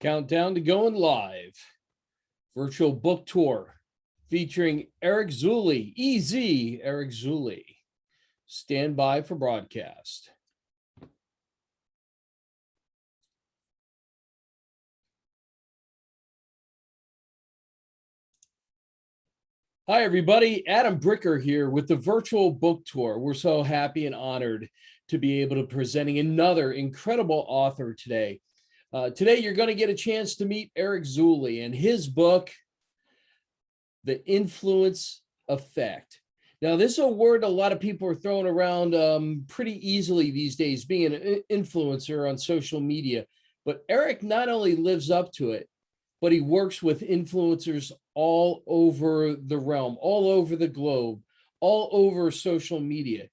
Countdown to going live. Virtual book tour featuring Eric Zuley, EZ Eric Zuley. Stand by for broadcast. Hi, everybody. Adam Bricker here with the virtual book tour. We're so happy and honored to be able to presenting another incredible author today. Today, you're going to get a chance to meet Eric Zuley and his book, The Influence Effect. Now, this is a word a lot of people are throwing around pretty easily these days, being an influencer on social media. But Eric not only lives up to it, but he works with influencers all over the realm, all over the globe, all over social media.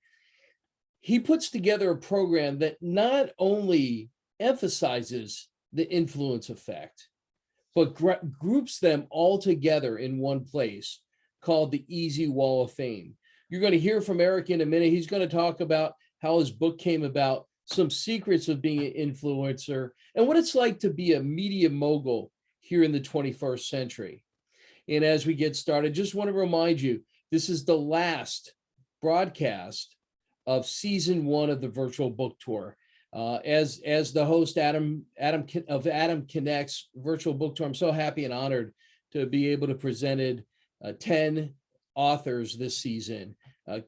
He puts together a program that not only emphasizes the influence effect, but groups them all together in one place called the Easy Wall of Fame. You're going to hear from Eric in a minute. He's going to talk about how his book came about, some secrets of being an influencer, and what it's like to be a media mogul here in the 21st century. And as we get started, just want to remind you, this is the last broadcast of season 1 of the virtual book tour. As the host, Adam Connects virtual book tour, I'm so happy and honored to be able to present 10 authors this season,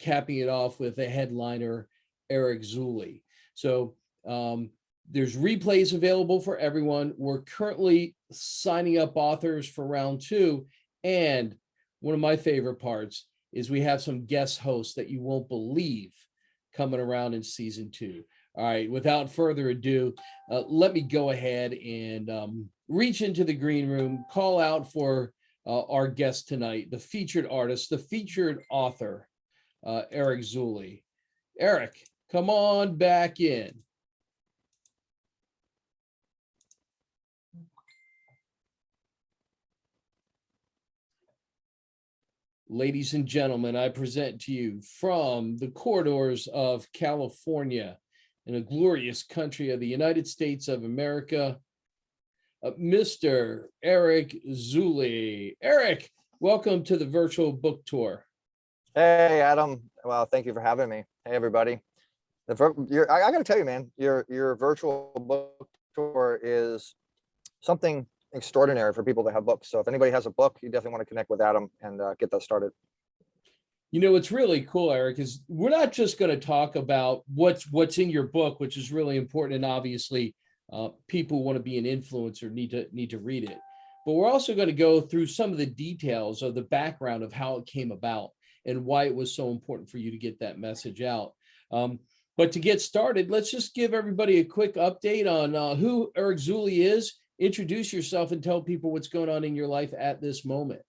capping it off with a headliner, Eric Zuley. So there's replays available for everyone. We're currently signing up authors for round 2. And one of my favorite parts is we have some guest hosts that you won't believe coming around in season 2. All right, without further ado, let me go ahead and reach into the green room, call out for our guest tonight, the featured artist, the featured author, Eric Zuley. Eric, come on back in. Ladies and gentlemen, I present to you from the corridors of California, in a glorious country of the United States of America, Mr. Eric Zuley. Eric, welcome to the virtual book tour. Hey, Adam. Well, thank you for having me. Hey, everybody. I got to tell you, man, your virtual book tour is something extraordinary for people that have books. So if anybody has a book, you definitely want to connect with Adam and get that started. You know, what's really cool, Eric, is we're not just going to talk about what's in your book, which is really important, and obviously people who want to be an influencer need to read it. But we're also going to go through some of the details of the background of how it came about and why it was so important for you to get that message out. But to get started, let's just give everybody a quick update on who Eric Zuley is. Introduce yourself and tell people what's going on in your life at this moment.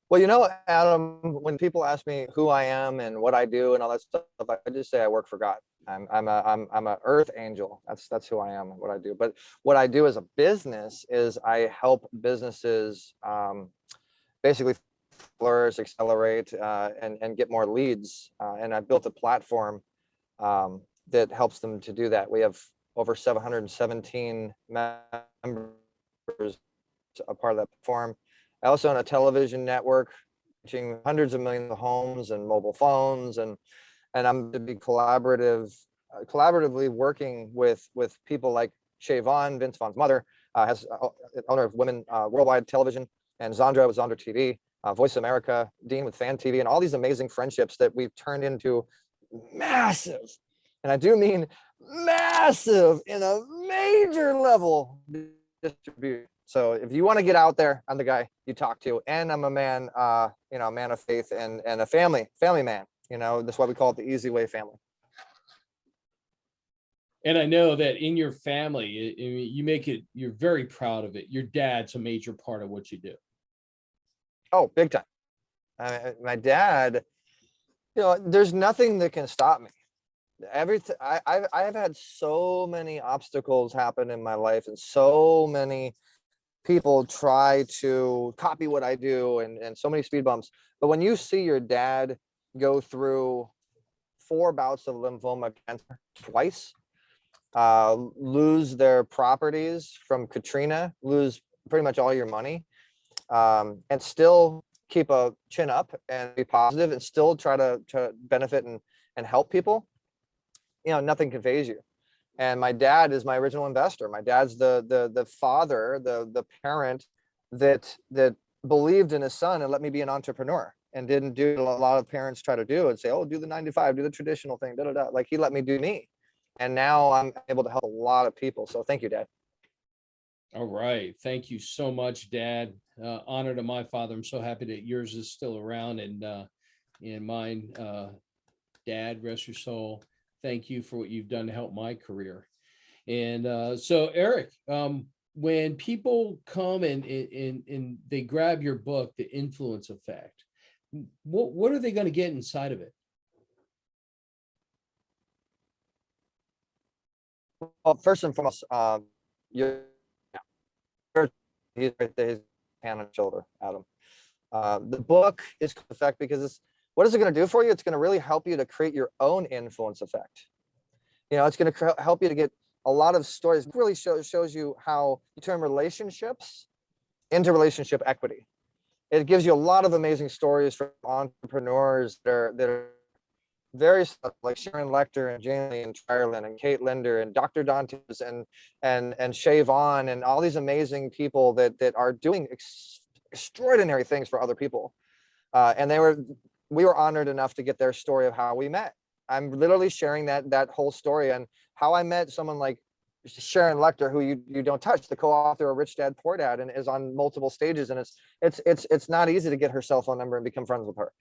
Well, you know, Adam, when people ask me who I am and what I do and all that stuff, I just say I work for God. I'm a earth angel. That's who I am and what I do. But what I do as a business is I help businesses basically flourish, accelerate, and get more leads. And I built a platform that helps them to do that. We have over 717 members a part of that platform. I also own a television network reaching hundreds of millions of homes and mobile phones, and I'm to be collaboratively working with people like Shay Vaughn, Vince Vaughn's mother, has owner of Women Worldwide Television, and Zandra with Zandra TV, Voice America, Dean with Fan TV, and all these amazing friendships that we've turned into massive, and I do mean massive, in a major level distribution. So if you want to get out there, I'm the guy you talk to, and I'm a man, a man of faith and a family man. That's why we call it the Easy Way family. And I know that in your family, you're very proud of it. Your dad's a major part of what you do. Oh, big time. My dad, there's nothing that can stop me. I have had so many obstacles happen in my life, and so many people try to copy what I do, and so many speed bumps. But when you see your dad go through 4 bouts of lymphoma cancer twice, lose their properties from Katrina, lose pretty much all your money, and still keep a chin up and be positive and still try to benefit and help people, nothing can phase you. And my dad is my original investor. My dad's the father, the parent that believed in his son and let me be an entrepreneur, and didn't do a lot of parents try to do and say, oh, do the 9 to 5, do the traditional thing, da, da, da. Like, he let me do me. And now I'm able to help a lot of people. So thank you, Dad. All right. Thank you so much, Dad. Honor to my father. I'm so happy that yours is still around, and mine, Dad, rest your soul. Thank you for what you've done to help my career. And so, Eric, when people come and they grab your book, The Influence Effect, what are they going to get inside of it? Well, first and foremost, you're he's right there, his hand on the shoulder, Adam. The book is effect because what is it going to do for you? It's going to really help you to create your own influence effect. It's going to help you to get a lot of stories. It really shows you how you turn relationships into relationship equity. It gives you a lot of amazing stories from entrepreneurs that are very like Sharon Lecter and Jamie and Ireland and Kate Linder and Dr. Dantes and Shay Vaughn and all these amazing people that are doing extraordinary things for other people. And we were honored enough to get their story of how we met. I'm literally sharing that whole story and how I met someone like Sharon Lecter, who you don't touch, the co-author of Rich Dad Poor Dad, and is on multiple stages, and it's not easy to get her cell phone number and become friends with her,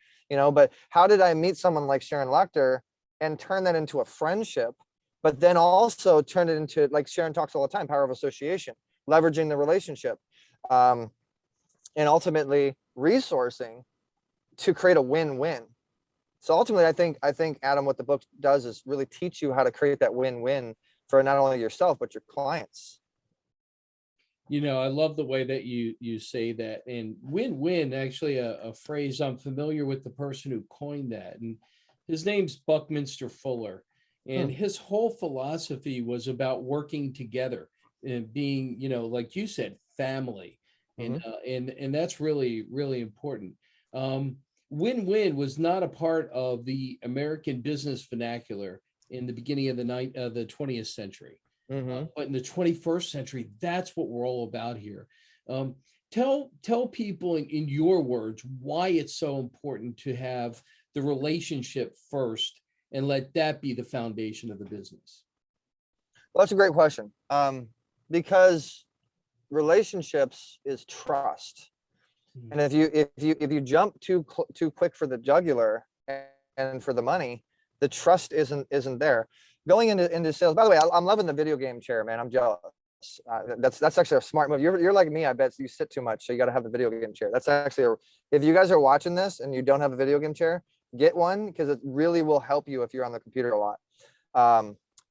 but how did I meet someone like Sharon Lecter and turn that into a friendship, but then also turn it into, like Sharon talks all the time, power of association, leveraging the relationship, and ultimately resourcing to create a win-win. So ultimately, I think Adam, what the book does is really teach you how to create that win-win for not only yourself, but your clients. I love the way that you say that. And win-win, actually a phrase I'm familiar with the person who coined that. And his name's Buckminster Fuller. And his whole philosophy was about working together and being, like you said, family. And that's really, really important. Win-win was not a part of the American business vernacular in the beginning of the 20th century. But in the 21st century, that's what we're all about here. Tell people in your words why it's so important to have the relationship first and let that be the foundation of the business. Well, that's a great question. Because relationships is trust. And if you jump too quick for the jugular and for the money, the trust isn't there. Going into sales. By the way, I'm loving the video game chair, man. I'm jealous. That's actually a smart move. You're like me. I bet you sit too much, so you got to have the video game chair. That's actually if you guys are watching this and you don't have a video game chair, get one, because it really will help you if you're on the computer a lot.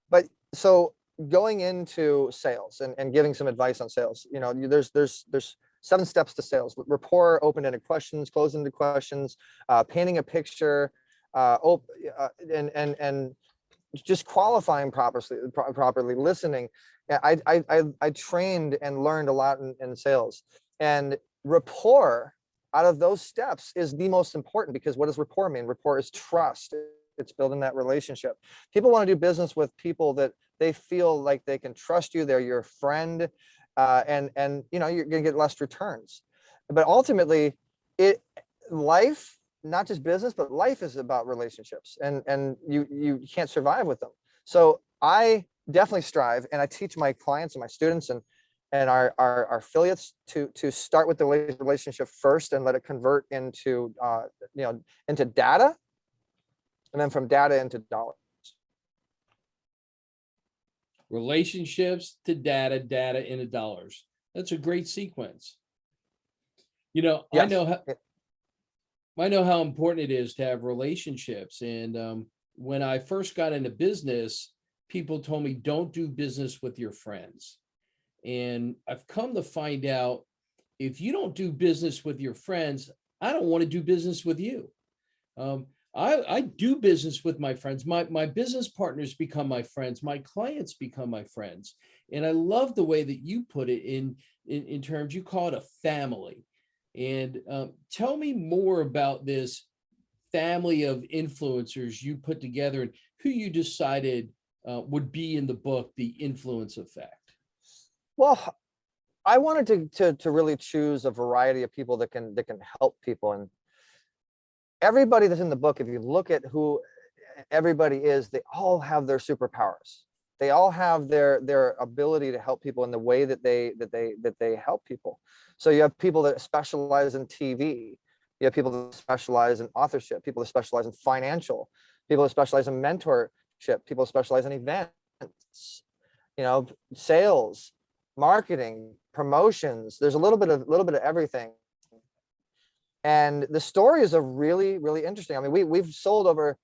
But so going into sales and giving some advice on sales, there's 7 steps to sales: rapport, open-ended questions, closed-ended questions, painting a picture, and just qualifying properly, listening. I trained and learned a lot in sales, and rapport out of those steps is the most important, because what does rapport mean? Rapport is trust. It's building that relationship. People want to do business with people that they feel like they can trust you. They're your friend, and you're going to get less returns. But ultimately, life, not just business, but life is about relationships, and you can't survive with them. So I definitely strive, and I teach my clients and my students and our affiliates to start with the relationship first and let it convert into into data, and then from data into dollars. Relationships to data, data into dollars. That's a great sequence. Yes. I know how important it is to have relationships. And when I first got into business, people told me, don't do business with your friends. And I've come to find out, if you don't do business with your friends, I don't want to do business with you. I do business with my friends. My business partners become my friends. My clients become my friends. And I love the way that you put it in terms, you call it a family. And tell me more about this family of influencers you put together and who you decided would be in the book, The Influence Effect. Well, I wanted to really choose a variety of people that can help people. And everybody that's in the book, if you look at who everybody is, they all have their superpowers. They all have their ability to help people in the way that they help people. So you have people that specialize in TV. You have people that specialize in authorship, people that specialize in financial, people that specialize in mentorship, people that specialize in events, sales, marketing, promotions. There's a little bit of everything. And the stories are really, really interesting. I mean, we've sold over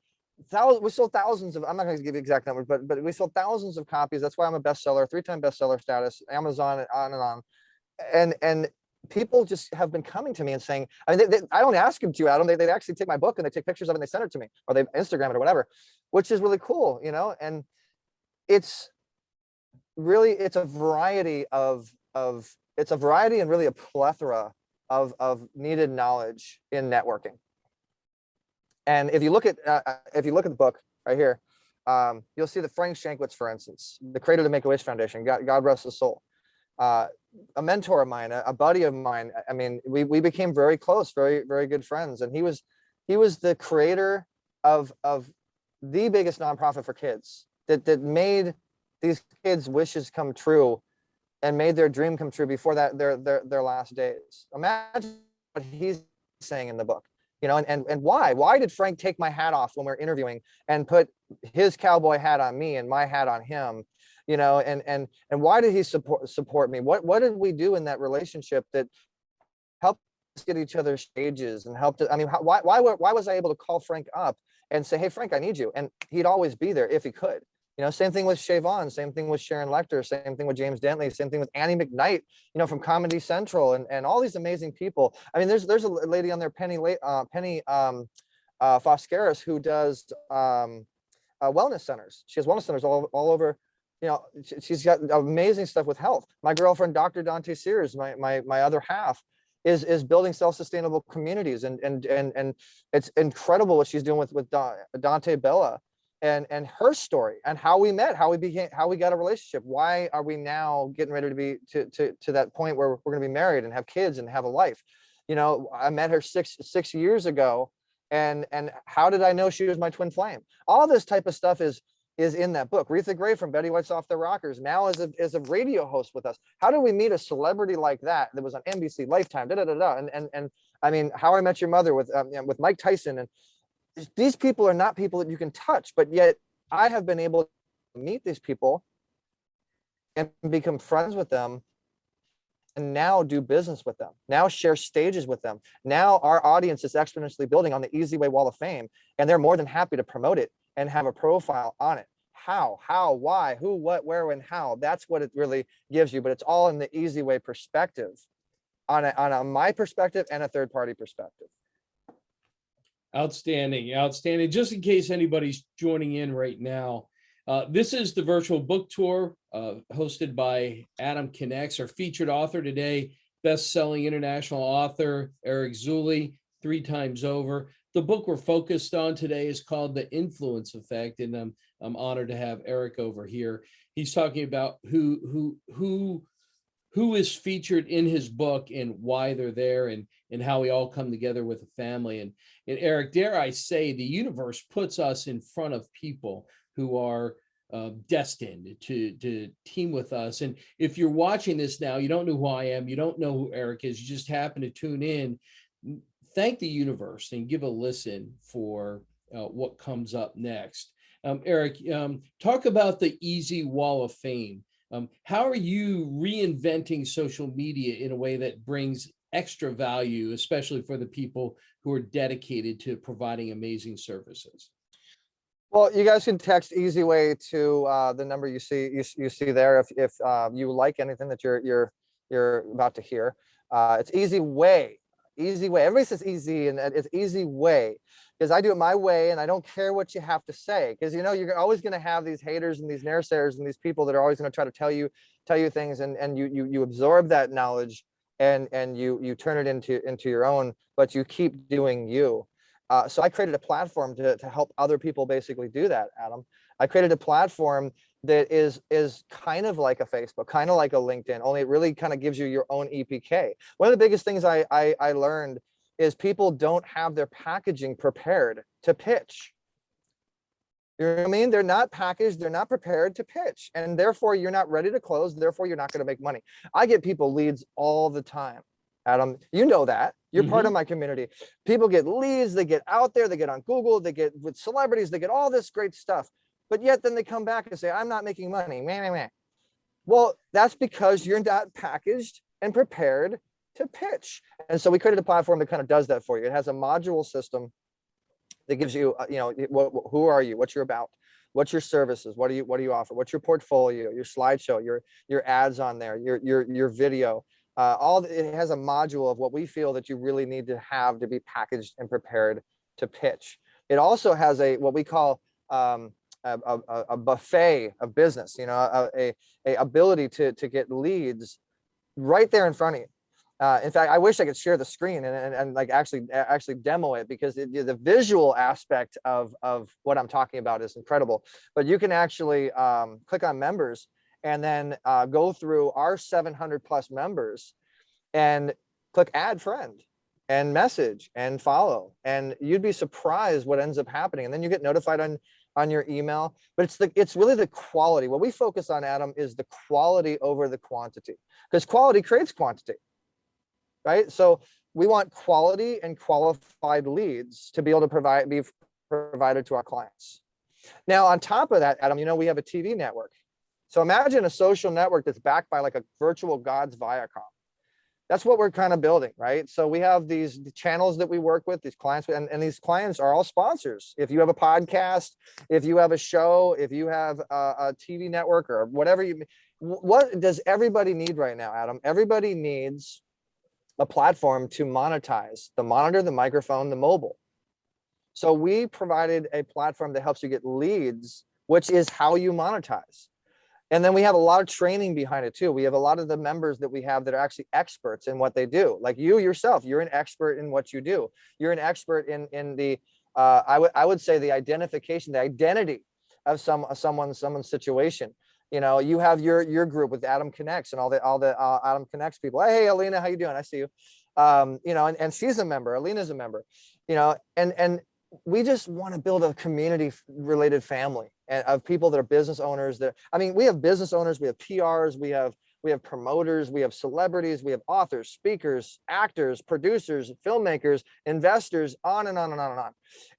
we sold thousands of, I'm not going to give you exact numbers, but we sold thousands of copies. That's why I'm a bestseller, 3-time bestseller status, Amazon, and on and on. And people just have been coming to me and saying, I mean, I don't ask them to, Adam. They actually take my book and they take pictures of it and they send it to me, or they Instagram it or whatever, which is really cool, and it's a variety and really a plethora of needed knowledge in networking. And if you look at the book right here, you'll see that Frank Shankwitz, for instance, the creator of the Make-A-Wish Foundation, God rest his soul, a mentor of mine, a buddy of mine. I mean, we became very close, very, very good friends. And he was the creator of the biggest nonprofit for kids that made these kids' wishes come true and made their dream come true before their last days. Imagine what he's saying in the book. And why did Frank take my hat off when we were interviewing and put his cowboy hat on me and my hat on him? And why did he support me? What did we do in that relationship that helped us get each other's stages and helped? I mean, why was I able to call Frank up and say, hey, Frank, I need you? And he'd always be there if he could. Same thing with Shavon, same thing with Sharon Lecter, same thing with James Dentley, same thing with Annie McKnight, from Comedy Central, and all these amazing people. I mean, there's a lady on there, Penny Foscaris, who does wellness centers. She has wellness centers all over. She's got amazing stuff with health. My girlfriend, Dr. Dante Sears, my other half, is building self-sustainable communities, and it's incredible what she's doing with Dante Bella. And her story and how we met, how we got a relationship. Why are we now getting ready to be to that point where we're going to be married and have kids and have a life? I met her six years ago, and how did I know she was my twin flame? All this type of stuff is in that book. Retha Gray from Betty White's Off the Rockers now is a radio host with us. How did we meet a celebrity like that was on NBC, Lifetime, and I mean, How I Met Your Mother with Mike Tyson. And these people are not people that you can touch, but yet I have been able to meet these people and become friends with them, and now do business with them, now share stages with them. Now our audience is exponentially building on the Easy Way Wall of Fame, and they're more than happy to promote it and have a profile on it. How, why, who, what, where, and how. That's what it really gives you, but it's all in the Easy Way perspective, on my perspective and a third-party perspective. Outstanding. Just in case anybody's joining in right now, this is the virtual book tour hosted by Adam Connects. Our featured author today, best-selling international author Eric Zuley, 3 times over. The book we're focused on today is called The Influence Effect, and I'm honored to have Eric over here. He's talking about who is featured in his book and why they're there, and how we all come together with a family. And Eric, dare I say, the universe puts us in front of people who are destined to team with us. And if you're watching this now, you don't know who I am, you don't know who Eric is, you just happen to tune in, thank the universe and give a listen for what comes up next. Eric, talk about the Easy Wall of Fame. How are you reinventing social media in a way that brings extra value, especially for the people who are dedicated to providing amazing services? Well, you guys can text Easy Way to the number you see there if you like anything that you're about to hear. It's Easy Way, easy way. Everybody says easy, and it's easy way because I do it my way, and I don't care what you have to say, because you know you're always going to have these haters and these naysayers and these people that are always going to try to tell you things, and you absorb that knowledge and you turn it into your own, but you keep doing you. So I created a platform to help other people basically do that, Adam. I created a platform that is kind of like a Facebook, kind of like a LinkedIn, only it really kind of gives you your own EPK. One of the biggest things I learned is people don't have their packaging prepared to pitch. You know what I mean? They're not packaged, they're not prepared to pitch, and therefore you're not ready to close, therefore you're not going to make money. I get people leads all the time, Adam. You know that. You're part of my community. People get leads, they get out there, they get on Google, they get with celebrities, they get all this great stuff. But yet then they come back and say, I'm not making money. Well, that's because you're not packaged and prepared to pitch. And so we created a platform that kind of does that for you. It has a module system that gives you, who are you, what you're about, what's your services, what do you offer, what's your portfolio, your slideshow, your ads on there, your video. It has a module of what we feel that you really need to have to be packaged and prepared to pitch. It also has what we call a buffet of business, a ability to get leads right there in front of you. In fact, I wish I could share the screen and like actually demo it, because the visual aspect of what I'm talking about is incredible. But you can actually click on members and then go through our 700 plus members and click add friend and message and follow, and you'd be surprised what ends up happening. And then you get notified on your email. But it's really the quality. What we focus on, Adam, is the quality over the quantity, because quality creates quantity. Right? So we want quality and qualified leads to be able to be provided to our clients. Now, on top of that, Adam, we have a TV network. So imagine a social network that's backed by like a virtual God's Viacom. That's what we're kind of building, right? So we have these channels that we work with, these clients, and these clients are all sponsors. If you have a podcast, if you have a show, if you have a TV network or whatever what does everybody need right now, Adam? Everybody needs a platform to monetize the monitor, the microphone, the mobile. So we provided a platform that helps you get leads, which is how you monetize. And then we have a lot of training behind it too. We have a lot of the members that we have that are actually experts in what they do. Like you yourself, you're an expert in what you do. You're an expert in the I would say the identification, the identity of someone's situation. You have your group with Adam Connects and all the Adam Connects people. Hey, Alina, how you doing? I see you. And she's a member. Alina's a member. And we just want to build a community related family of people that are business owners. We have business owners, we have PRs, we have promoters, we have celebrities, we have authors, speakers, actors, producers, filmmakers, investors, on and on and on and on.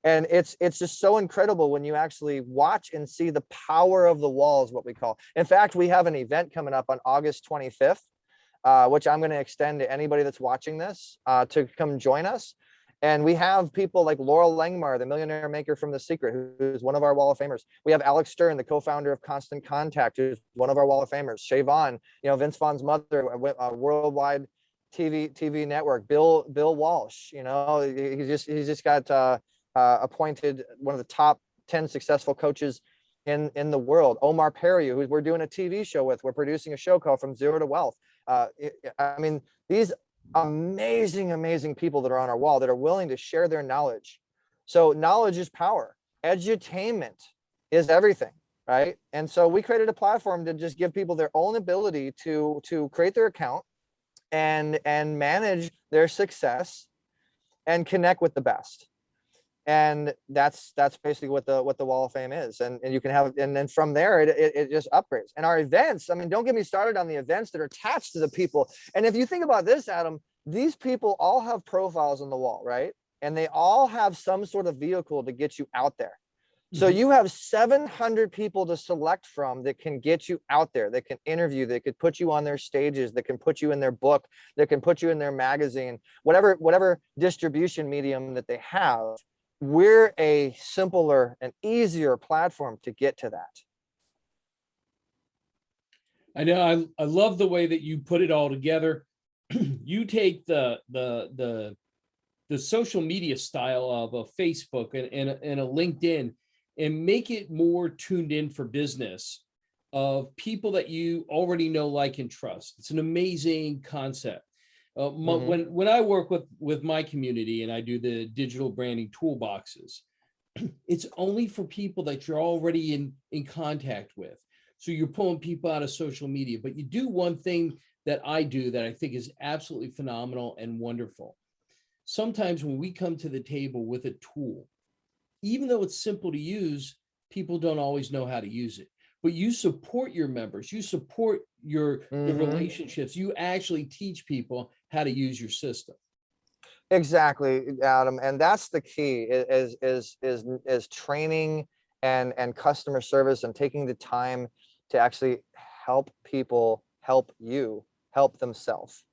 And it's just so incredible when you actually watch and see the power of the wall, is what we call. In fact, we have an event coming up on August 25th, which I'm going to extend to anybody that's watching this to come join us. And we have people like Laurel Langmar, the millionaire maker from The Secret, who's one of our Wall of Famers. We have Alex Stern, the co-founder of Constant Contact, who's one of our Wall of Famers. Shay Vaughn, Vince Vaughn's mother, a worldwide TV network. Bill Walsh, he's just got appointed one of the top 10 successful coaches in the world. Omar Perry, who we're doing a TV show with. We're producing a show called From Zero to Wealth. These amazing people that are on our wall that are willing to share their knowledge. So knowledge is power. Edutainment is everything, right? And so we created a platform to just give people their own ability to create their account and manage their success and connect with the best. And that's basically what the Wall of Fame is. And you can have, and then from there it just upgrades. And our events, don't get me started on the events that are attached to the people. And if you think about this, Adam, these people all have profiles on the wall, right? And they all have some sort of vehicle to get you out there. So you have 700 people to select from that can get you out there, that can interview, that could put you on their stages, that can put you in their book, that can put you in their magazine, whatever distribution medium that they have. We're a simpler and easier platform to get to that. I know. I love the way that you put it all together. You take the the social media style of a Facebook and a LinkedIn, and make it more tuned in for business of people that you already know, like, and trust. It's an amazing concept. Mm-hmm. When I work with my community and I do the digital branding toolboxes, it's only for people that you're already in contact with. So you're pulling people out of social media, but you do one thing that I do that I think is absolutely phenomenal and wonderful. Sometimes when we come to the table with a tool, even though it's simple to use, people don't always know how to use it. But you support your members, you support your Mm-hmm. relationships, you actually teach people how to use your system. Exactly, Adam, and that's the key is training and customer service and taking the time to actually help people help themselves.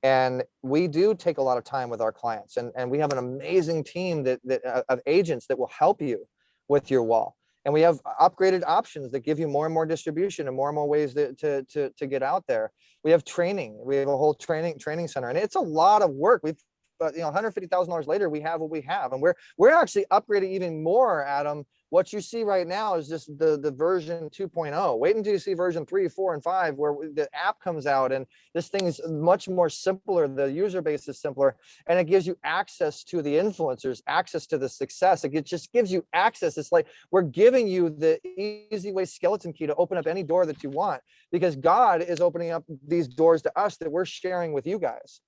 And we do take a lot of time with our clients, and we have an amazing team that of agents that will help you with your wall. And we have upgraded options that give you more and more distribution and more ways to get out there. We have training. We have a whole training center, and it's a lot of work. We've but $150,000 later, we have what we have, and we're actually upgrading even more, Adam. What you see right now is just the version 2.0. Wait until you see version 3, 4, and 5, where the app comes out, and this thing is much more simpler. The user base is simpler, and it gives you access to the influencers, access to the success. It just gives you access. It's like we're giving you the easy way skeleton key to open up any door that you want, because God is opening up these doors to us that we're sharing with you guys.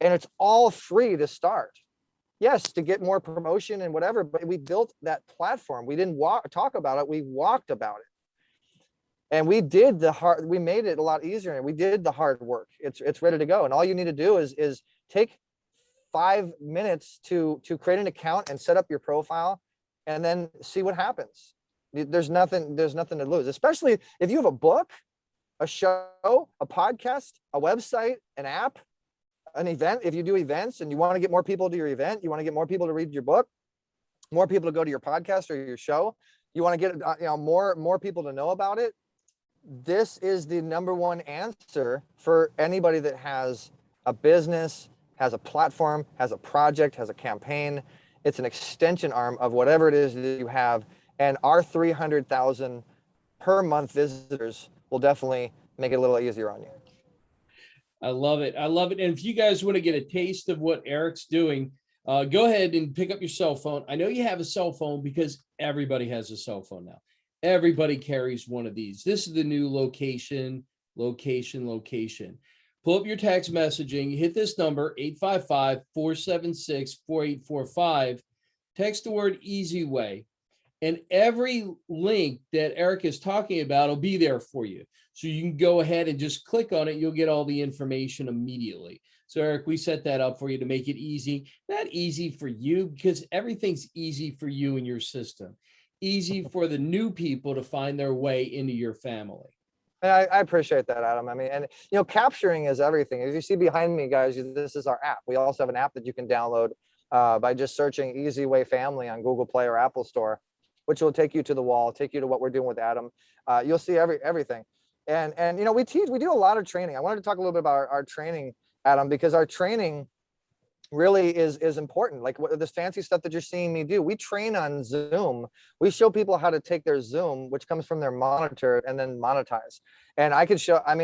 And it's all free to start. Yes, to get more promotion and whatever, but we built that platform. We didn't talk about it, we walked about it. And we did we made it a lot easier, and we did the hard work. It's ready to go. And all you need to do is take 5 minutes to create an account and set up your profile, and then see what happens. There's nothing to lose, especially if you have a book, a show, a podcast, a website, an app, an event. If you do events and you want to get more people to your event, you want to get more people to read your book, more people to go to your podcast or your show, you want to get more people to know about it. This is the #1 answer for anybody that has a business, has a platform, has a project, has a campaign. It's an extension arm of whatever it is that you have. And our 300,000 per month visitors will definitely make it a little easier on you. I love it. I love it. And if you guys want to get a taste of what Eric's doing, go ahead and pick up your cell phone. I know you have a cell phone because everybody has a cell phone now. Everybody carries one of these. This is the new location. Pull up your text messaging, hit this number, 855-476-4845. Text the word Easy Way. And every link that Eric is talking about will be there for you. So you can go ahead and just click on it. You'll get all the information immediately. So Eric, we set that up for you to make it easy. Not easy for you, because everything's easy for you and your system. Easy for the new people to find their way into your family. And I appreciate that, Adam. I mean, and capturing is everything. As you see behind me, guys, this is our app. We also have an app that you can download by just searching Easy Way Family on Google Play or Apple Store, which will take you to the wall, take you to what we're doing with Adam. You'll see everything. And we do a lot of training. I wanted to talk a little bit about our training, Adam, because our training really is important. Like this fancy stuff that you're seeing me do, we train on Zoom. We show people how to take their Zoom, which comes from their monitor, and then monetize. And I could show, I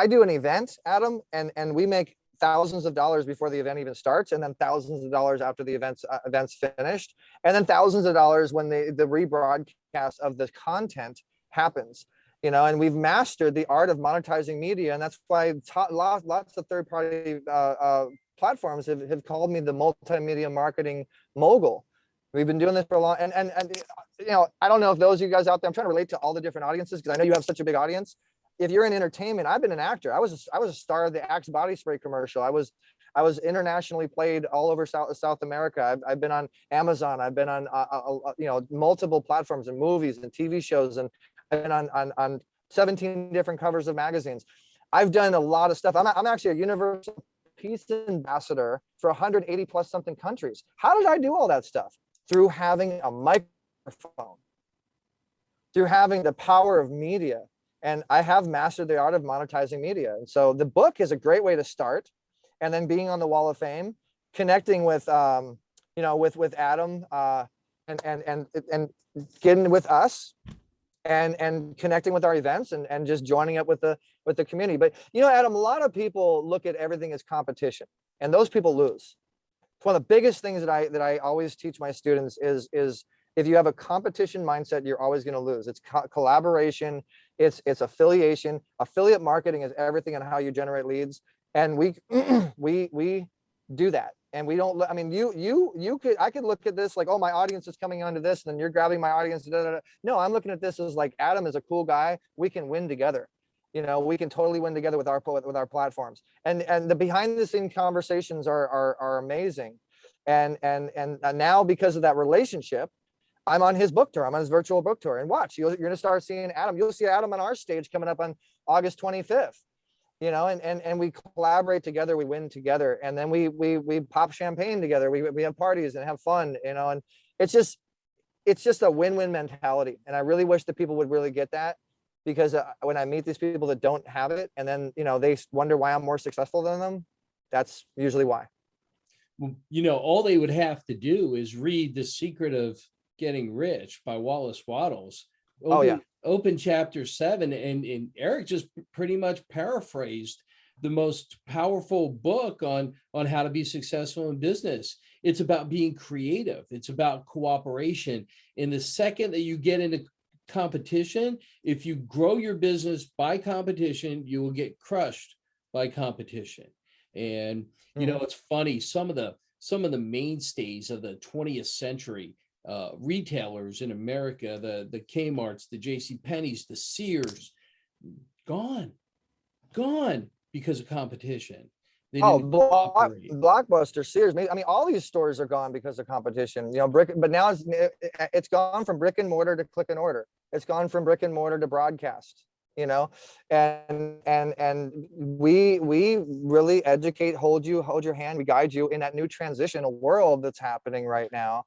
do an event, Adam, and we make thousands of dollars before the event even starts, and then thousands of dollars after the event's finished, and then thousands of dollars when the rebroadcast of the content happens. And we've mastered the art of monetizing media, and that's why lots of third-party platforms have called me the multimedia marketing mogul. We've been doing this for a long, and I don't know if those of you guys out there, I'm trying to relate to all the different audiences because I know you have such a big audience. If you're in entertainment, I've been an actor. I was a star of the Axe body spray commercial. I was internationally played all over South America. I've been on Amazon. I've been on multiple platforms and movies and TV shows, and I've been on 17 different covers of magazines. I've done a lot of stuff. I'm actually a universal peace ambassador for 180 plus something countries. How did I do all that stuff? Through having a microphone, through having the power of media. And I have mastered the art of monetizing media. And so the book is a great way to start. And then being on the Wall of Fame connecting with with Adam, and getting with us, and connecting with our events, and just joining up with the community. But Adam, a lot of people look at everything as competition, and those people lose. It's one of the biggest things that I always teach my students is if you have a competition mindset, you're always going to lose. It's collaboration, it's affiliation. Affiliate marketing is everything on how you generate leads, and we we do that. And we don't, I mean, I could look at this like, oh, my audience is coming onto this, and then you're grabbing my audience. Da, da, da. No, I'm looking at this as like, Adam is a cool guy. We can win together. We can totally win together with our platforms. And the behind the scene conversations are amazing. And now, because of that relationship, I'm on his book tour. I'm on his virtual book tour. And watch, you're going to start seeing Adam. You'll see Adam on our stage coming up on August 25th. And we collaborate together, we win together, and then we pop champagne together, we have parties and have fun, and it's just a win-win mentality. And I really wish that people would really get that, because when I meet these people that don't have it, and then they wonder why I'm more successful than them, that's usually why. All they would have to do is read The Secret of Getting Rich by Wallace Wattles. Open chapter 7, and Eric just pretty much paraphrased the most powerful book on how to be successful in business. It's about being creative. It's about cooperation. And the second that you get into competition, if you grow your business by competition, you will get crushed by competition. And it's funny, some of the mainstays of the 20th century, retailers in America, the Kmart's, the JCPenney's, the Sears, gone because of competition. Blockbuster, Sears. I mean, all these stores are gone because of competition. But now it's gone from brick and mortar to click and order. It's gone from brick and mortar to broadcast. And we really educate, hold your hand, we guide you in that new transitional world that's happening right now.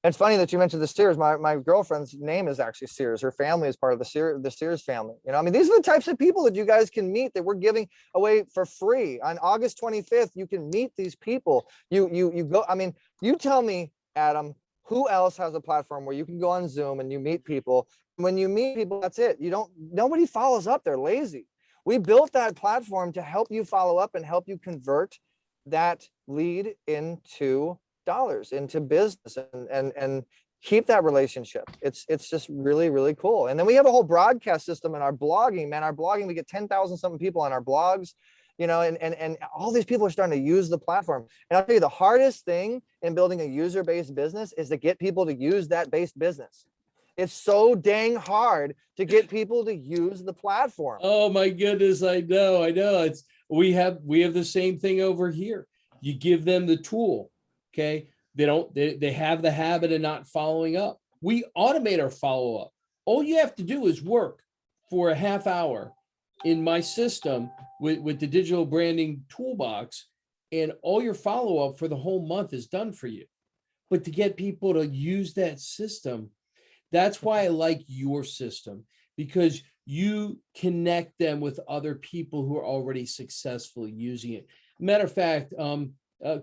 It's funny that you mentioned the Sears. My girlfriend's name is actually Sears. Her family is part of the Sears family. I mean, these are the types of people that you guys can meet, that we're giving away for free. On August 25th, you can meet these people. You go, I mean, you tell me, Adam, who else has a platform where you can go on Zoom and you meet people? When you meet people, that's it. Nobody follows up. They're lazy. We built that platform to help you follow up and help you convert that lead into dollars, into business, and keep that relationship. It's just really, really cool. And then we have a whole broadcast system in our blogging, man. Our blogging, we get 10,000 something people on our blogs, and all these people are starting to use the platform. And I'll tell you, the hardest thing in building a user-based business is to get people to use that based business. It's so dang hard to get people to use the platform. Oh my goodness, I know. We have the same thing over here. You give them the tool. Okay. They have the habit of not following up. We automate our follow-up. All you have to do is work for a half hour in my system with the digital branding toolbox, and all your follow-up for the whole month is done for you. But to get people to use that system, that's why I like your system, because you connect them with other people who are already successfully using it. Matter of fact,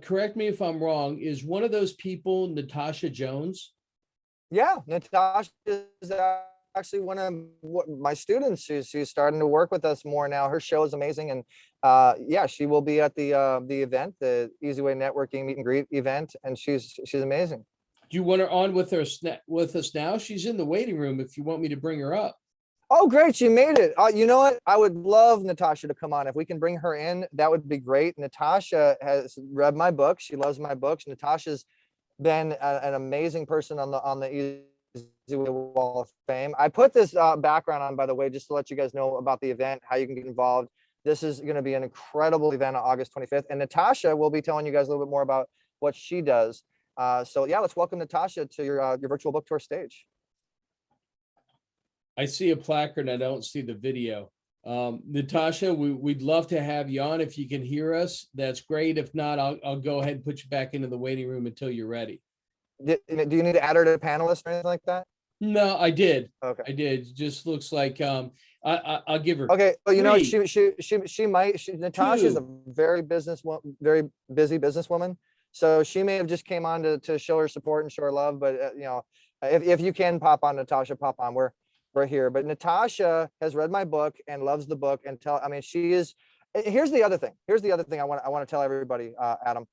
correct me if I'm wrong, is one of those people Natasha Jones? Yeah, Natasha is actually one of my students. She's starting to work with us more now. Her show is amazing, and yeah, she will be at the event, the Easy Way Networking Meet and Greet event, and she's amazing. Do you want her on with us now? She's in the waiting room if you want me to bring her up. Oh, great. She made it. You know what? I would love Natasha to come on. If we can bring her in, that would be great. Natasha has read my book. She loves my books. Natasha's been an amazing person on the Easy Way Wall of Fame. I put this background on, by the way, just to let you guys know about the event, how you can get involved. This is going to be an incredible event on August 25th. And Natasha will be telling you guys a little bit more about what she does. So yeah, let's welcome Natasha to your virtual book tour stage. I see a placard and I don't see the video. Natasha, we'd love to have you on. If you can hear us, that's great. If not, I'll go ahead and put you back into the waiting room until you're ready. Do you need to add her to a panelist or anything like that? No, I did. Okay. I did. Just looks like I'll give her Okay, well, you know, three, Natasha's a two. very busy businesswoman. So she may have just came on to show her support and show her love. But you know, if you can pop on, Natasha, pop on. We're here. But Natasha has read my book and loves the book and I mean, she is. Here's the other thing. I want to tell everybody, Adam.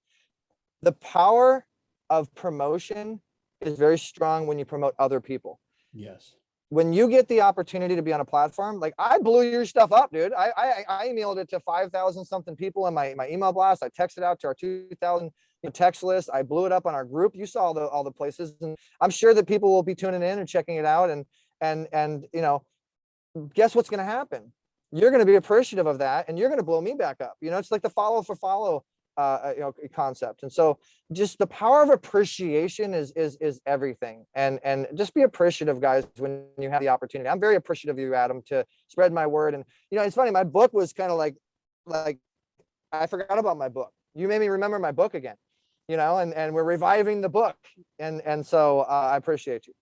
The power of promotion is very strong when you promote other people. Yes. When you get the opportunity to be on a platform, like I blew your stuff up, dude. I emailed it to 5,000 something people in my email blast. I texted out to our 2,000 text list. I blew it up on our group. You saw all the places, and I'm sure that people will be tuning in and checking it out. And you know, guess what's going to happen? You're going to be appreciative of that, and you're going to blow me back up. You know, it's like the follow for follow you know, concept. And so just the power of appreciation is everything. And just be appreciative, guys, when you have the opportunity. I'm very appreciative of you, Adam, to spread my word. And you know, it's funny, my book was kind of like I forgot about my book. You made me remember my book again, you know, and we're reviving the book. And so I appreciate you.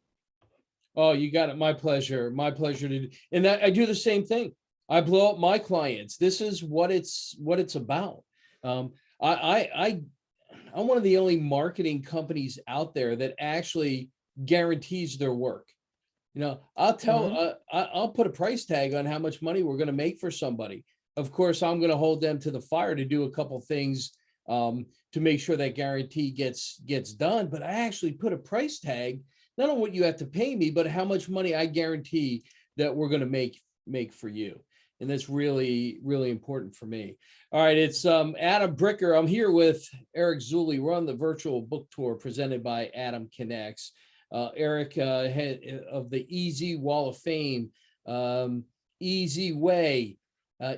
Oh, you got it. My pleasure. My pleasure to. And I do the same thing. I blow up my clients. This is what it's about. Um, I'm one of the only marketing companies out there that actually guarantees their work. You know, I'll put a price tag on how much money we're going to make for somebody. Of course, I'm going to hold them to the fire to do a couple things to make sure that guarantee gets done. But I actually put a price tag, not on what you have to pay me, but how much money I guarantee that we're going to make for you. And that's really, really important for me. All right, it's Adam Bricker. I'm here with Eric Zuley. We're on the virtual book tour presented by Adam Connects. Eric, head of the Easy Wall of Fame, Easy Way,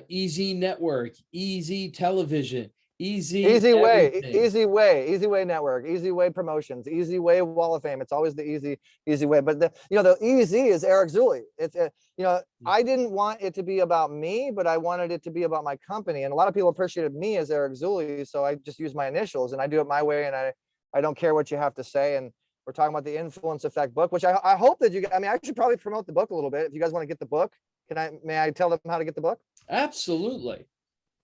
Easy Network, Easy Television, Easy Easy everything. Easy Way Network, Easy Way Promotions, Easy Way Wall of Fame. It's always the easy way. But the easy is Eric Zuley. It's you know, I didn't want it to be about me, but I wanted it to be about my company. And a lot of people appreciated me as Eric Zuley, so I just use my initials and I do it my way. And I don't care what you have to say. And we're talking about the Influence Effect book, which I hope that I mean, I should probably promote the book a little bit. If you guys want to get the book, may I tell them how to get the book? Absolutely.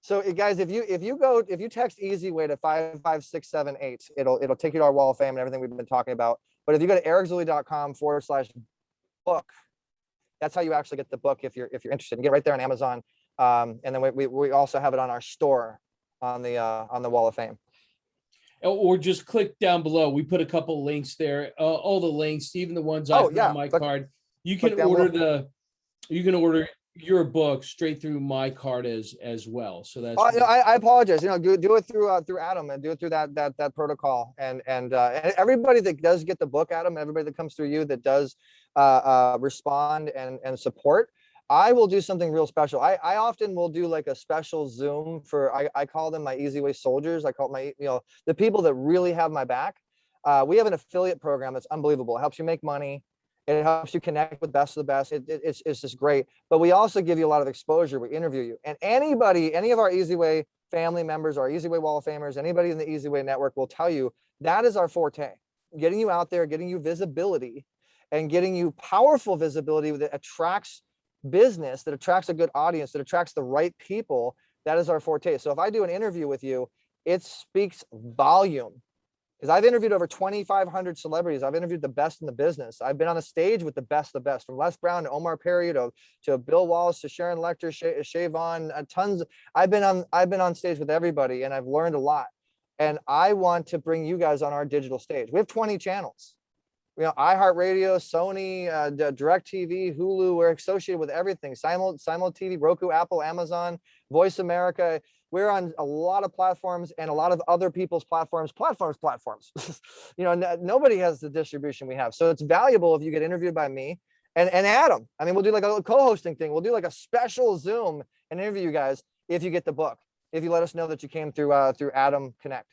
So guys, if you text Easy Way to 55678, it'll take you to our Wall of Fame and everything we've been talking about. But if you go to ericzuley.com/book, that's how you actually get the book if you're interested. You get it right there on Amazon. And then we also have it on our store on the Wall of Fame. Or just click down below. We put a couple links there. All the links, even the ones I put on my card. You can order your book straight through my card as well. So that's. I apologize. You know, do it through Adam and do it through that protocol. And everybody that does get the book, Adam, everybody that comes through you that does respond and support, I will do something real special. I often will do like a special Zoom for I call them my Easy Way soldiers. I call it my the people that really have my back. We have an affiliate program that's unbelievable. It helps you make money. It helps you connect with best of the best. It's just great. But we also give you a lot of exposure. We interview you. And any of our Easy Way family members, our Easy Way Wall of Famers, anybody in the Easy Way network will tell you that is our forte. Getting you out there, getting you visibility, and getting you powerful visibility that attracts business, that attracts a good audience, that attracts the right people. That is our forte. So if I do an interview with you, it speaks volume. Because I've interviewed over 2,500 celebrities. I've interviewed the best in the business. I've been on the stage with the best of the best, from Les Brown to Omar Perry to Bill Wallace to Sharon Lecter, Shay Vaughn, tons. I've been on stage with everybody, and I've learned a lot. And I want to bring you guys on our digital stage. We have 20 channels. You know, iHeartRadio, Sony, DirecTV, Hulu. We're associated with everything. Simul TV, Roku, Apple, Amazon, Voice America. We're on a lot of platforms and a lot of other people's platforms. You know, nobody has the distribution we have. So it's valuable if you get interviewed by me and Adam. I mean, we'll do like a co-hosting thing. We'll do like a special Zoom and interview you guys if you get the book. If you let us know that you came through Adam Connect.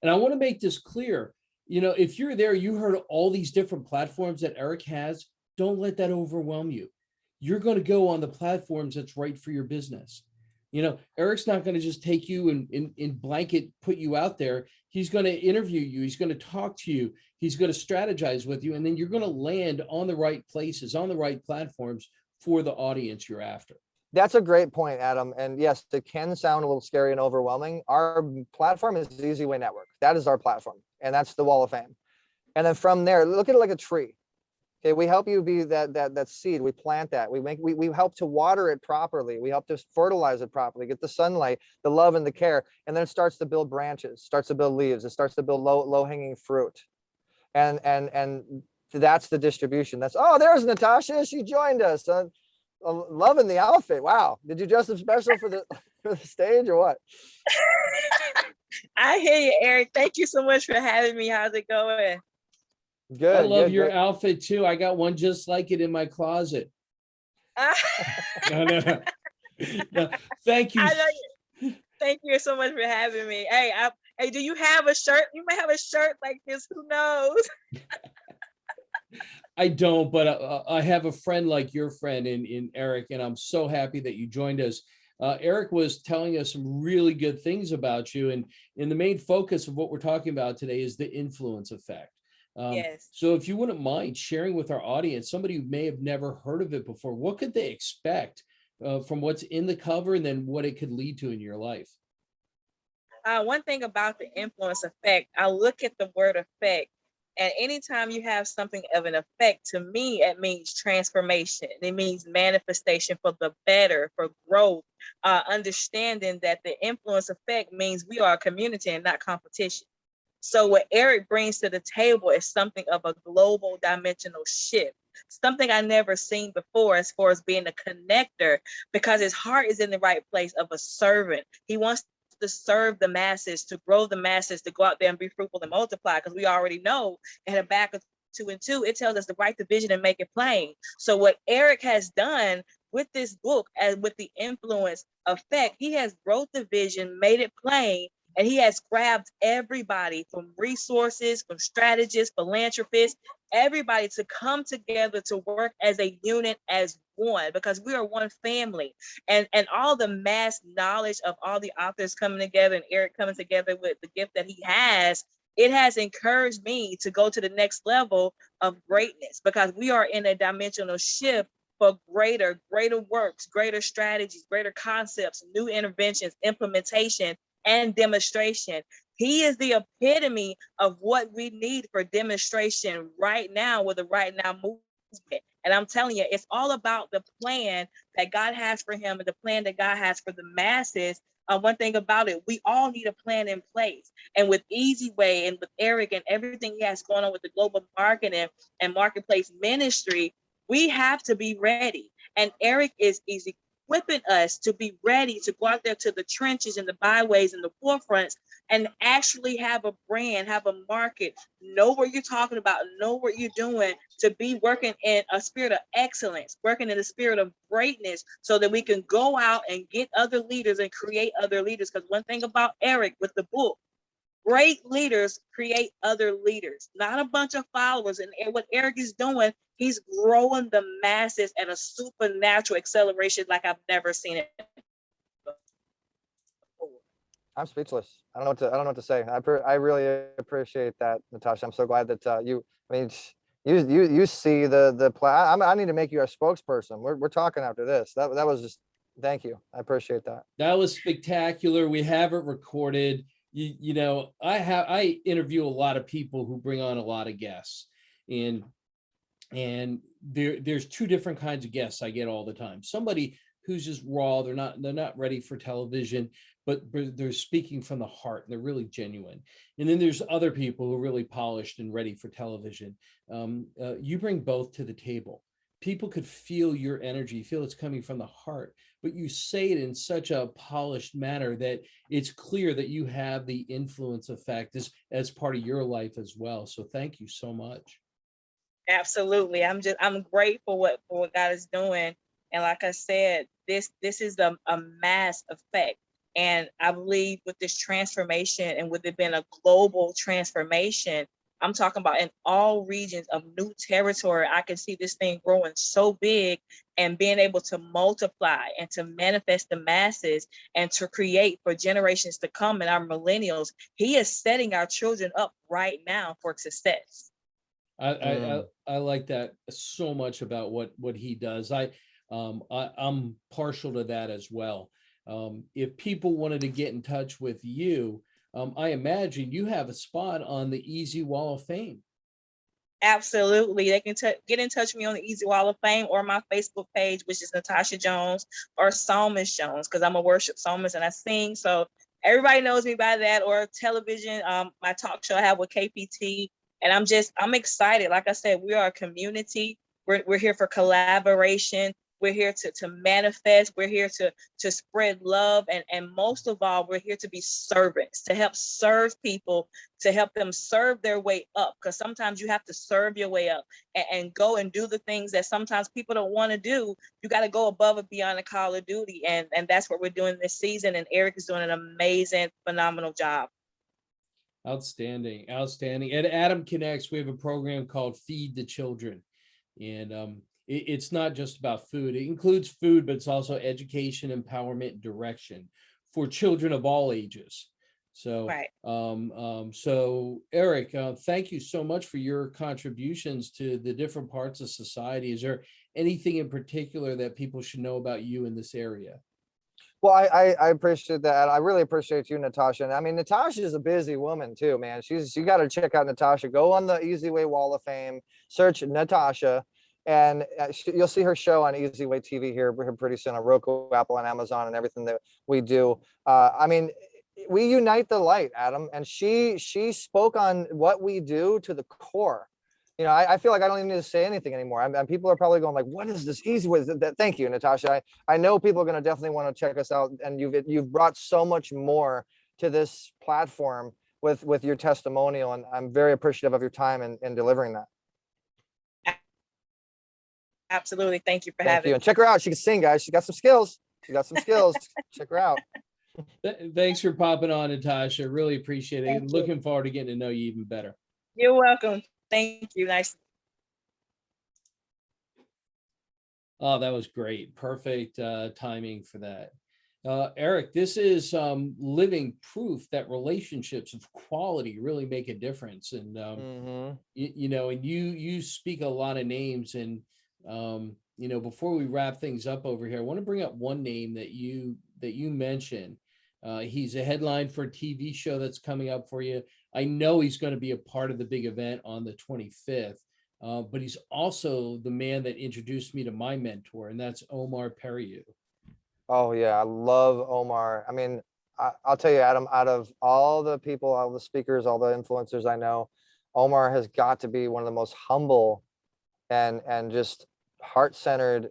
And I want to make this clear. You know, if you're there, you heard all these different platforms that Eric has. Don't let that overwhelm you. You're going to go on the platforms that's right for your business. You know, Eric's not going to just take you and in blanket put you out there. He's going to interview you. He's going to talk to you. He's going to strategize with you. And then you're going to land on the right places, on the right platforms for the audience you're after? That's a great point, Adam. And yes, it can sound a little scary and overwhelming. Our platform is the Easy Way Network. That is our platform, and that's the Wall of Fame. And then from there, look at it like a tree. Okay, we help you be that seed. We plant that. We help to water it properly. We help to fertilize it properly, get the sunlight, the love, and the care. And then it starts to build branches, starts to build leaves, it starts to build low hanging fruit. And that's the distribution. That's, oh, there's Natasha. She joined us. Loving the outfit. Wow. Did you dress up special for the stage or what? I hear you, Eric. Thank you so much for having me. How's it going? Good. I love your great. outfit too. I got one just like it in my closet. No. No, thank you. I know you. Thank you so much for having me. Hey, do you have a shirt? You might have a shirt like this. Who knows? I don't, but I have a friend like your friend in Eric, and I'm so happy that you joined us. Eric was telling us some really good things about you, and the main focus of what we're talking about today is the influence effect. Yes. So if you wouldn't mind sharing with our audience, somebody who may have never heard of it before, what could they expect from what's in the cover and then what it could lead to in your life? One thing about the influence effect, I look at the word effect, and anytime you have something of an effect, to me, it means transformation. It means manifestation for the better, for growth, understanding that the influence effect means we are a community and not competition. So what Eric brings to the table is something of a global dimensional shift, something I never seen before as far as being a connector, because his heart is in the right place of a servant. He wants to serve the masses, to grow the masses, to go out there and be fruitful and multiply, because we already know in Habakkuk 2:2, it tells us to write the vision and make it plain. So what Eric has done with this book and with the influence effect, he has wrote the vision, made it plain, and he has grabbed everybody from resources, from strategists, philanthropists, everybody to come together to work as a unit, as one, because we are one family. And all the mass knowledge of all the authors coming together and Eric coming together with the gift that he has, it has encouraged me to go to the next level of greatness, because we are in a dimensional shift for greater works, greater strategies, greater concepts, new interventions, implementation, and demonstration. He is the epitome of what we need for demonstration right now with the Right Now movement. And I'm telling you, it's all about the plan that God has for him and the plan that God has for the masses. One thing about it, we all need a plan in place. And with Easy Way and with Eric and everything he has going on with the global marketing and marketplace ministry, we have to be ready. And Eric is equipping us to be ready to go out there to the trenches and the byways and the forefronts and actually have a brand, have a market, know what you're talking about, know what you're doing, to be working in a spirit of excellence, working in a spirit of greatness, so that we can go out and get other leaders and create other leaders. Because one thing about Eric with the book, great leaders create other leaders, not a bunch of followers. And what Eric is doing, he's growing the masses at a supernatural acceleration like I've never seen it before. I'm speechless. I don't know what to say. I really appreciate that, Natasha. I'm so glad that you see the plan. I need to make you our spokesperson. We're talking after this. That was just, thank you. I appreciate that. That was spectacular. We have it recorded. You know, I interview a lot of people who bring on a lot of guests, and there's two different kinds of guests I get all the time. Somebody who's just raw, they're not ready for television, but they're speaking from the heart, and they're really genuine. And then there's other people who are really polished and ready for television. You bring both to the table. People could feel your energy, feel it's coming from the heart, but you say it in such a polished manner that it's clear that you have the influence effect as part of your life as well. So thank you so much. Absolutely. I'm grateful for what God is doing. And like I said, this is a mass effect. And I believe with this transformation, and with it being a global transformation, I'm talking about in all regions of new territory, I can see this thing growing so big and being able to multiply and to manifest the masses and to create for generations to come and our millennials. He is setting our children up right now for success. I like that so much about what he does. I'm partial to that as well. If people wanted to get in touch with you, I imagine you have a spot on the Easy Wall of Fame. Absolutely. They can get in touch with me on the Easy Wall of Fame or my Facebook page, which is Natasha Jones or Psalmist Jones, because I'm a worship psalmist and I sing. So everybody knows me by that, or television. My talk show I have with KPT. And I'm excited. Like I said, we are a community. We're here for collaboration. We're here to manifest. We're here to spread love. And most of all, we're here to be servants, to help serve people, to help them serve their way up. Because sometimes you have to serve your way up and go and do the things that sometimes people don't want to do. You got to go above and beyond the call of duty. And that's what we're doing this season. And Eric is doing an amazing, phenomenal job. Outstanding. At Adam Connects, we have a program called Feed the Children. And it's not just about food. It includes food, but it's also education, empowerment, direction for children of all ages. So, right. So Eric, thank you so much for your contributions to the different parts of society. Is there anything in particular that people should know about you in this area? Well, I appreciate that. I really appreciate you, Natasha. And I mean, Natasha is a busy woman too, man. You got to check out Natasha. Go on the Easy Way Wall of Fame, search Natasha, and you'll see her show on Easy Way TV here pretty soon on Roku, Apple, and Amazon, and everything that we do. I mean, we unite the light, Adam, and she spoke on what we do to the core. You know, I feel like I don't even need to say anything anymore. And people are probably going like, what is this Easy Way? Thank you, Natasha. I know people are going to definitely want to check us out. And you've brought so much more to this platform with your testimonial. And I'm very appreciative of your time in delivering that. Absolutely. Thank you for having me. And check her out. She can sing, guys. She got some skills. Check her out. Thanks for popping on, Natasha. Really appreciate it. And looking forward to getting to know you even better. You're welcome. Thank you. Nice. Oh, that was great. Perfect timing for that. Eric, this is living proof that relationships of quality really make a difference. And, you know, and you speak a lot of names. And, you know, before we wrap things up over here, I want to bring up one name that you mentioned. He's a headline for a TV show that's coming up for you. I know he's going to be a part of the big event on the 25th, but he's also the man that introduced me to my mentor, and that's Omar Periu. Oh, yeah. I love Omar. I mean, I'll tell you, Adam, out of all the people, all the speakers, all the influencers I know, Omar has got to be one of the most humble and just heart-centered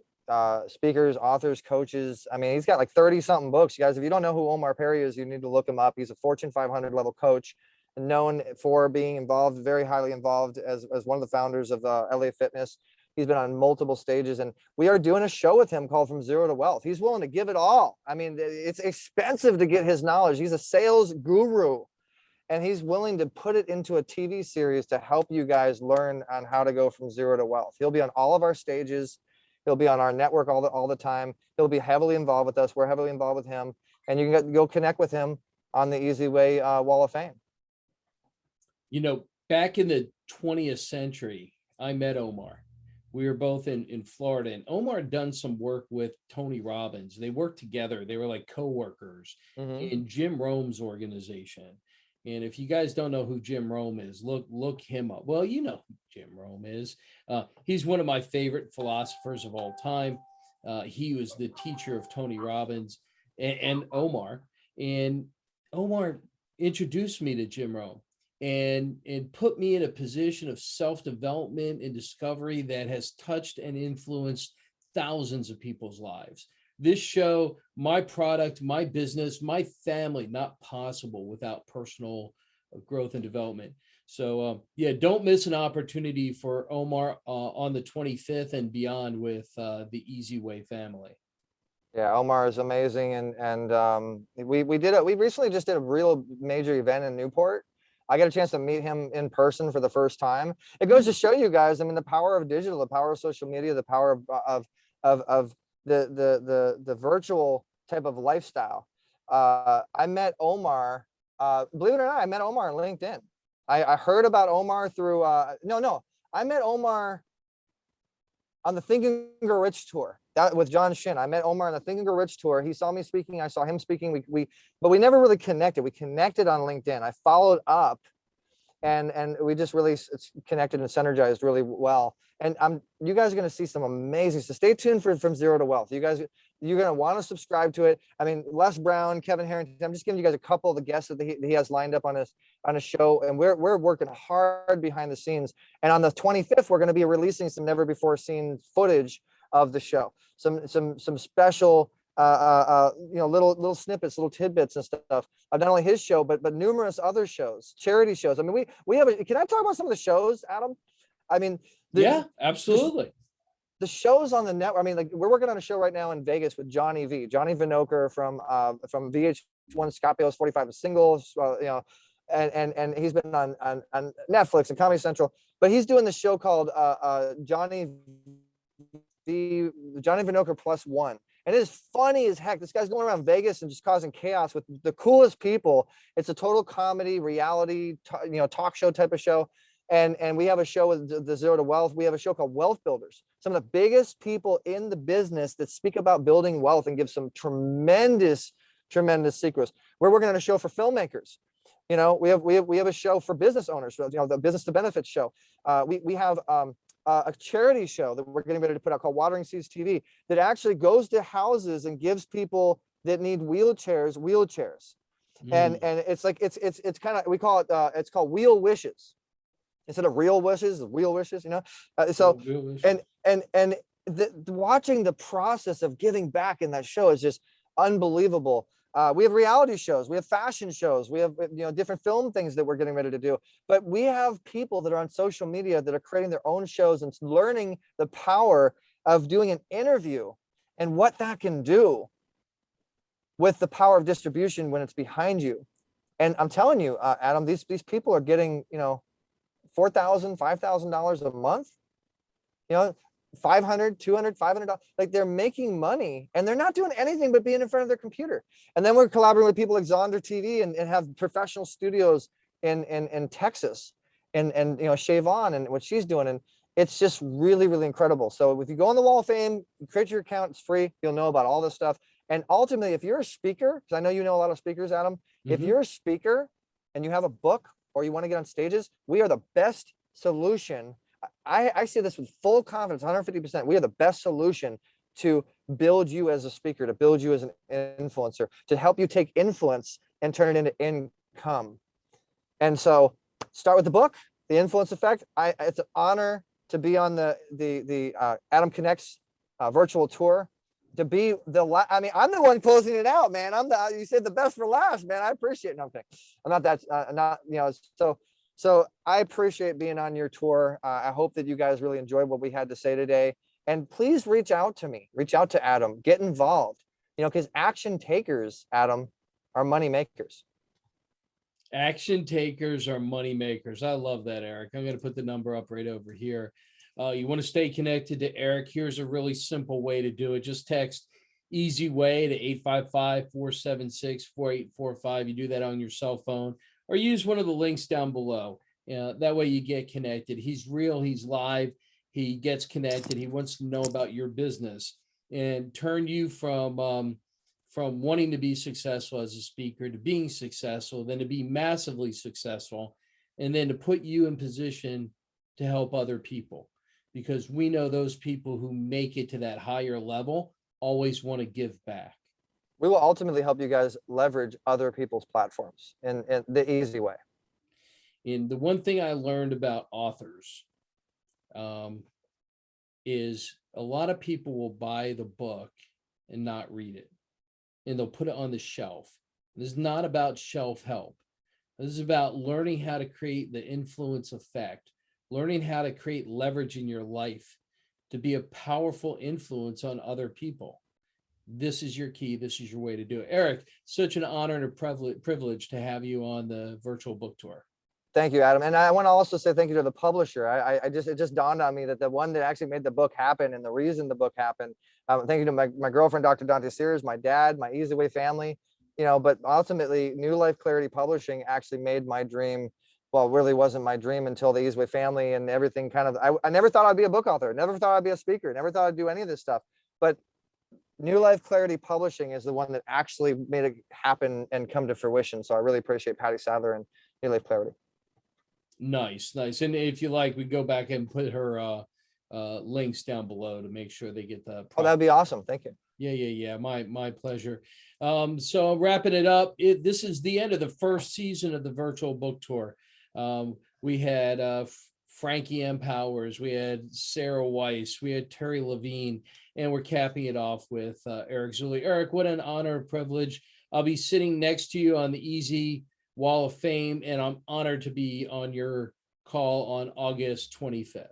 speakers, authors, coaches. I mean, he's got like 30 something books. You guys, if you don't know who Omar Periu is, you need to look him up. He's a Fortune 500 level coach, known for being involved, very highly involved as one of the founders of LA Fitness. He's been on multiple stages, and we are doing a show with him called From Zero to Wealth. He's willing to give it all. I mean, it's expensive to get his knowledge. He's a sales guru, and he's willing to put it into a TV series to help you guys learn on how to go from zero to wealth. He'll be on all of our stages. He'll be on our network all the time. He'll be heavily involved with us. We're heavily involved with him, and you can go connect with him on the Easy Way Wall of Fame. You know, back in the 20th century, I met Omar. We were both in Florida, and Omar had done some work with Tony Robbins. They worked together. They were like co-workers in Jim Rome's organization. And if you guys don't know who Jim Rome is, look him up. Well, you know who Jim Rome is. He's one of my favorite philosophers of all time. He was the teacher of Tony Robbins and Omar. And Omar introduced me to Jim Rome and put me in a position of self-development and discovery that has touched and influenced thousands of people's lives. This show, my product, my business, my family, not possible without personal growth and development. So yeah, don't miss an opportunity for Omar on the 25th and beyond with the Easy Way family. Yeah, Omar is amazing, and we recently just did a real major event in Newport. I got a chance to meet him in person for the first time. It goes to show you guys, I mean, the power of digital, the power of social media, the power of the virtual type of lifestyle. I met Omar, believe it or not, I met Omar on LinkedIn. I heard about Omar through, I met Omar on the Think and Grow Rich tour. that with John Shin. I met Omar on the Think and Grow Rich tour. He saw me speaking. I saw him speaking. But we never really connected. We connected on LinkedIn. I followed up, and we just really connected and synergized really well. And you guys are going to see some amazing. So stay tuned for From Zero to Wealth. You guys, you're going to want to subscribe to it. I mean, Les Brown, Kevin Harrington. I'm just giving you guys a couple of the guests that he has lined up on his show, and we're working hard behind the scenes. And on the 25th, we're going to be releasing some never before seen footage of the show. Some special little snippets, little tidbits and stuff of not only his show, but numerous other shows, charity shows. I mean, we have can I talk about some of the shows, Adam? I mean, yeah, absolutely. The shows on the network. I mean, like, we're working on a show right now in Vegas with Johnny Vinokur from VH1, Scott Bale's 45 Singles, and he's been on Netflix and Comedy Central, but he's doing the show called Johnny Vinokur Plus One. And it is funny as heck. This guy's going around Vegas and just causing chaos with the coolest people. It's a total comedy, reality, talk show type of show. And we have a show with the Zero to Wealth. We have a show called Wealth Builders. Some of the biggest people in the business that speak about building wealth and give some tremendous secrets. We're working on a show for filmmakers. We have a show for business owners. The Business to Benefits show. We have a charity show that we're getting ready to put out called Watering Seeds TV that actually goes to houses and gives people that need wheelchairs. And it's like it's kind of, we call it it's called Wheel Wishes instead of real wishes, wheel wishes, and watching the process of giving back in that show is just unbelievable. We have reality shows, we have fashion shows, we have different film things that we're getting ready to do. But we have people that are on social media that are creating their own shows and learning the power of doing an interview and what that can do with the power of distribution when it's behind you. And I'm telling you, Adam, these people are getting $4,000, $5,000 a month, $500, $200, $500. Like, they're making money and they're not doing anything but being in front of their computer. And then we're collaborating with people like Zonder TV and have professional studios in Texas and Shavon and what she's doing. And it's just really, really incredible. So if you go on the Wall of Fame, create your account, it's free. You'll know about all this stuff. And ultimately, if you're a speaker, because I know you know a lot of speakers, Adam, if you're a speaker and you have a book or you want to get on stages, we are the best solution. I say this with full confidence, 150%. We are the best solution to build you as a speaker, to build you as an influencer, to help you take influence and turn it into income. And so start with the book, The Influence Effect. It's an honor to be on the Adam Connects virtual tour. To be I'm the one closing it out, man. You said the best for last, man. I appreciate it. No, I'm kidding. I'm not that, so I appreciate being on your tour. I hope that you guys really enjoyed what we had to say today. And please reach out to me, reach out to Adam, get involved, because action takers, Adam, are money makers. Action takers are money makers. I love that, Eric. I'm going to put the number up right over here. You want to stay connected to Eric. Here's a really simple way to do it. Just text Easy Way to 855-476-4845. You do that on your cell phone or use one of the links down below. That way you get connected. He's real. He's live. He gets connected. He wants to know about your business and turn you from wanting to be successful as a speaker to being successful, then to be massively successful, and then to put you in position to help other people. Because we know those people who make it to that higher level always want to give back. We will ultimately help you guys leverage other people's platforms in the easy way. And the one thing I learned about authors is a lot of people will buy the book and not read it. And they'll put it on the shelf. This is not about shelf help. This is about learning how to create the influence effect, learning how to create leverage in your life to be a powerful influence on other people. This is your key. This is your way to do it. Eric, such an honor and a privilege to have you on the virtual book tour. Thank you, Adam. And I want to also say thank you to the publisher. It just dawned on me that the one that actually made the book happen and the reason the book happened. Thank you to my girlfriend, Dr. Dante Sears, my dad, my Easy Way family, but ultimately New Life Clarity Publishing actually made my dream. Well, really wasn't my dream until the Easy Way family and everything I never thought I'd be a book author. Never thought I'd be a speaker. Never thought I'd do any of this stuff. but New Life Clarity Publishing is the one that actually made it happen and come to fruition. So I really appreciate Patty Sadler and New Life Clarity. Nice. And if you like, we go back and put her links down below to make sure they get the. Oh, that'd be awesome. Thank you. Yeah. My pleasure. So wrapping it up, this is the end of the first season of the virtual book tour. We had Frankie M. Powers, we had Sarah Weiss, we had Terry Levine, and we're capping it off with Eric Zuley. Eric, what an honor and privilege. I'll be sitting next to you on the Easy Wall of Fame, and I'm honored to be on your call on August 25th.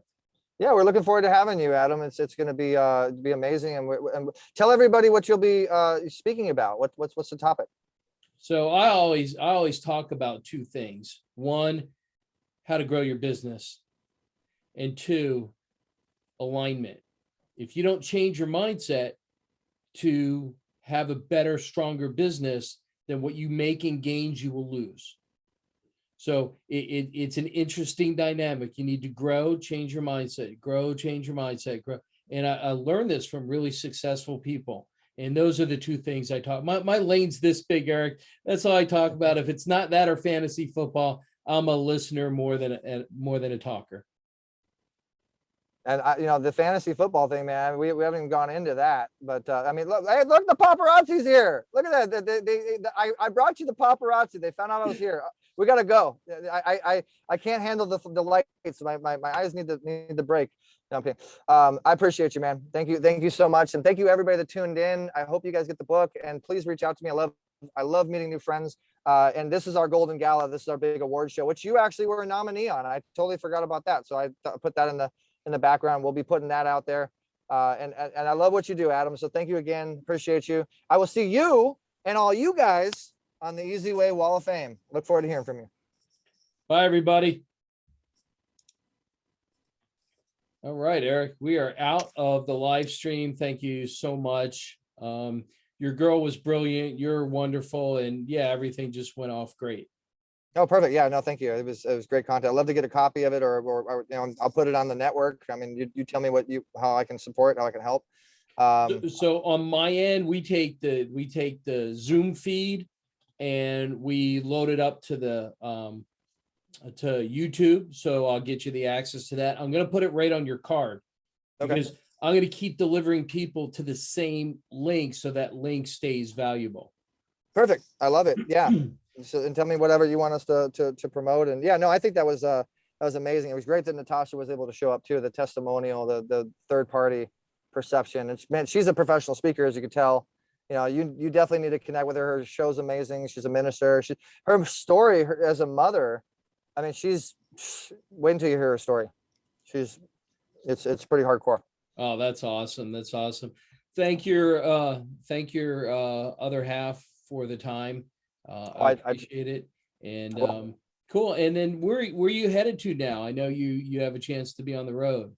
Yeah, we're looking forward to having you, Adam. It's going to be amazing. And tell everybody what you'll be speaking about. What's the topic? So I always talk about two things. One, how to grow your business, and two, alignment. If you don't change your mindset to have a better, stronger business, then what you make in gains, you will lose. So it's an interesting dynamic. You need to grow, change your mindset, grow, change your mindset, grow. And I learned this from really successful people. And those are the two things I talk. My lane's this big, Eric. That's all I talk about. If it's not that or fantasy football, I'm a listener more than a talker. And the fantasy football thing, man, we haven't even gone into that. But I mean, look, hey, look, the paparazzi's here. Look at that. I brought you the paparazzi. They found out I was here. We got to go. I can't handle the lights. My eyes need the break. No, I'm kidding. I appreciate you, man. Thank you so much, and thank you everybody that tuned in. I hope you guys get the book, and please reach out to me. I love meeting new friends. And this is our Golden Gala. This is our big award show, which you actually were a nominee on. I totally forgot about that, so I put that in the background. We'll be putting that out there. And I love what you do, Adam. So thank you again. Appreciate you. I will see you and all you guys on the Easy Way Wall of Fame. Look forward to hearing from you. Bye, everybody. All right, Eric, we are out of the live stream. Thank you so much. Your girl was brilliant. You're wonderful. And yeah, everything just went off great. Oh, perfect. Yeah, no, thank you. It was great content. I'd love to get a copy of it, or I'll put it on the network. I mean, you tell me how I can support, how I can help. So on my end, we take the Zoom feed and we load it up to the to YouTube. So I'll get you the access to that. I'm going to put it right on your card because I'm going to keep delivering people to the same link so that link stays valuable. Perfect. I love it. Yeah. So, and tell me whatever you want us to promote. And yeah, no, I think that was amazing. It was great that Natasha was able to show up too. The testimonial, the third party perception. And man, she's a professional speaker, as you can tell. You definitely need to connect with her. Her show's amazing. She's a minister. Her story as a mother. I mean, wait until you hear her story. It's pretty hardcore. Oh, that's awesome. That's awesome. Thank your other half for the time. I appreciate it. And cool. And then where you headed to now? I know you have a chance to be on the road.